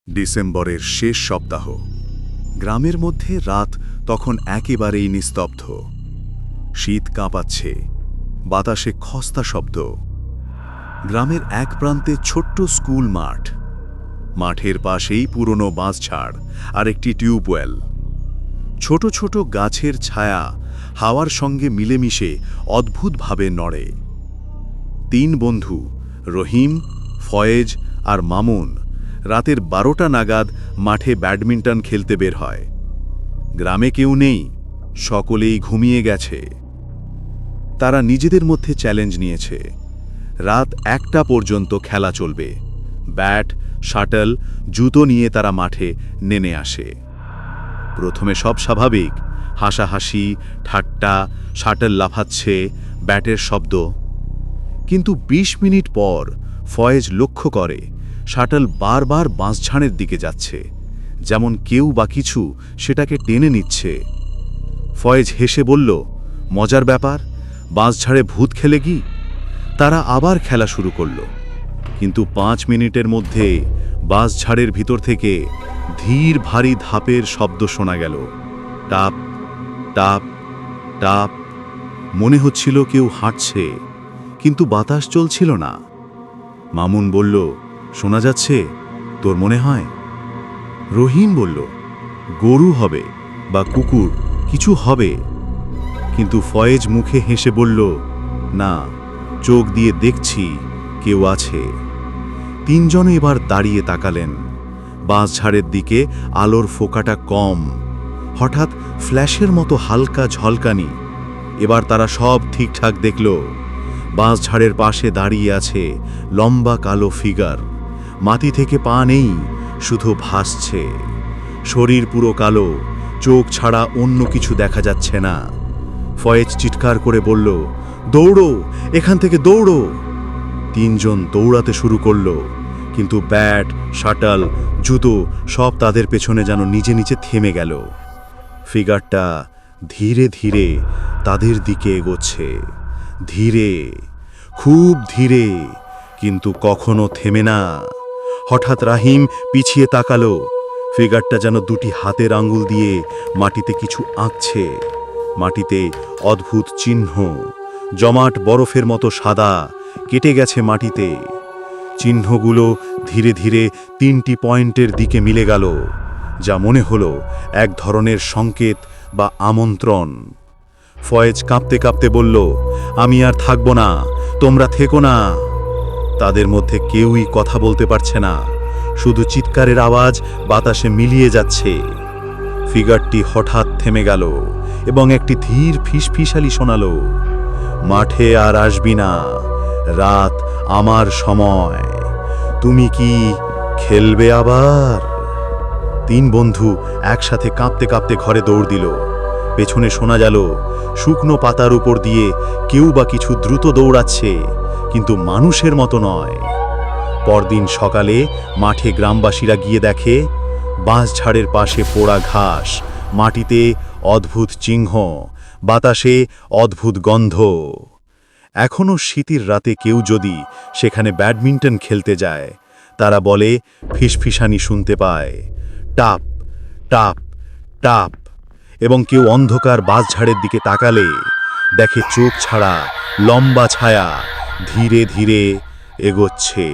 ডিসেম্বরের শেষ সপ্তাহ। গ্রামের মধ্যে রাত তখন একেবারেই নিস্তব্ধ। শীত কাঁপাচ্ছে, বাতাসে খস্তা শব্দ। গ্রামের এক প্রান্তে ছোট্ট স্কুল মাঠ, মাঠের পাশেই পুরনো বাঁশঝাড় আর একটি টিউবওয়েল। ছোট ছোট গাছের ছায়া হাওয়ার সঙ্গে মিলেমিশে অদ্ভুতভাবে নড়ে। তিন বন্ধু, রহিম, ফয়েজ আর মামুন, রাতের 12টা নাগাদ মাঠে ব্যাডমিন্টন খেলতে বের হয়। গ্রামে কেউ নেই, সকলেই ঘুমিয়ে গেছে। তারা নিজেদের মধ্যে চ্যালেঞ্জ নিয়েছে, রাত 1টা পর্যন্ত খেলা চলবে। ব্যাট, শাটল, জুতো নিয়ে তারা মাঠে নেমে আসে। প্রথমে সব স্বাভাবিক, হাসাহাসি, ঠাট্টা, শাটল লাফাচ্ছে, ব্যাটের শব্দ। কিন্তু 20 মিনিট পর ফয়েজ লক্ষ্য করে শাটল বারবার বাঁশঝাড়ের দিকে যাচ্ছে, যেমন কেউ বা কিছু সেটাকে টেনে নিচ্ছে। ফয়েজ হেসে বলল, মজার ব্যাপার, বাঁশঝাড়ে ভূত খেলে কি? তারা আবার খেলা শুরু করল। কিন্তু 5 মিনিটের মধ্যে বাঁশঝাড়ের ভিতর থেকে ধীর ভারী ধাপের শব্দ শোনা গেল। টাপ টাপ টাপ। মনে হচ্ছিল কেউ হাঁটছে, কিন্তু বাতাস চলছিল না। মামুন বলল, শোনা যাচ্ছে, তোর মনে হয়? রহিম বলল, গরু হবে বা কুকুর, কিছু হবে। কিন্তু ফয়েজ মুখে হেসে বলল, না, চোখ দিয়ে দেখছি কেউ আছে। তিনজনে এবার দাঁড়িয়ে তাকালেন। বাঁশঝাড়ের দিকে আলোর ফোঁকাটা কম, হঠাৎ ফ্ল্যাশের মতো হালকা ঝলকানি। এবার তারা সব ঠিকঠাক দেখল। বাঁশঝাড়ের পাশে দাঁড়িয়ে আছে লম্বা কালো ফিগার। মাটি থেকে পা নেই, শুধু ভাসছে। শরীর পুরো কালো, চোখ ছাড়া অন্য কিছু দেখা যাচ্ছে না। ফয়েজ চিৎকার করে বলল, দৌড়ো, এখান থেকে দৌড়ো। তিনজন দৌড়াতে শুরু করল, কিন্তু ব্যাট, শাটল, জুতো সব তাদের পেছনে যেন নিজে নিজে থেমে গেল। ফিগারটা ধীরে ধীরে তাদের দিকে এগোচ্ছে, ধীরে, খুব ধীরে, কিন্তু কখনো থেমে না। হঠাৎ রাহিম পিছিয়ে তাকালো। ফিগারটা যেন দুটি হাতের আঙ্গুল দিয়ে মাটিতে কিছু আঁকছে। মাটিতে অদ্ভুত চিহ্ন, জমাট বরফের মতো সাদা, কেটে গেছে মাটিতে। চিহ্নগুলো ধীরে ধীরে 3টি পয়েন্টের দিকে মিলে গেল, যা মনে হলো এক ধরনের সংকেত বা আমন্ত্রণ। ফয়েজ কাঁপতে কাঁপতে বলল, আমি আর থাকব না, তোমরা থেকো না। তাদের মধ্যে কেউই কথা বলতে পারছে না, শুধু চিৎকারের আওয়াজ বাতাসে মিলিয়ে যাচ্ছে। ফিগারটি হঠাৎ থেমে গেল এবং একটি ধীর ফিসফিসালি শোনালো, মাঠে আর আসবি না, রাত আমার সময়, তুমি কি খেলবে আবার? তিন বন্ধু একসাথে কাঁপতে কাঁপতে ঘরে দৌড় দিল। পেছনে শোনা গেল শুকনো পাতার উপর দিয়ে কেউ বা কিছু দ্রুত দৌড়াচ্ছে, কিন্তু মানুষের মতো নয়। পরদিন সকালে মাঠে গ্রামবাসীরা গিয়ে দেখে বাঁশঝাড়ের পাশে পোড়া ঘাস, মাটিতে অদ্ভুত চিহ্ন, বাতাসে অদ্ভুত গন্ধ। এখনো শীতের রাতে কেউ যদি সেখানে ব্যাডমিন্টন খেলতে যায়, তারা বলে ফিসফিসানি শুনতে পায়, টাপ টাপ টাপ। এবং কেউ অন্ধকার বাঁশঝাড়ের দিকে তাকালে দেখে চোখ ছাড়া লম্বা ছায়া ধীরে ধীরে এগোচ্ছে।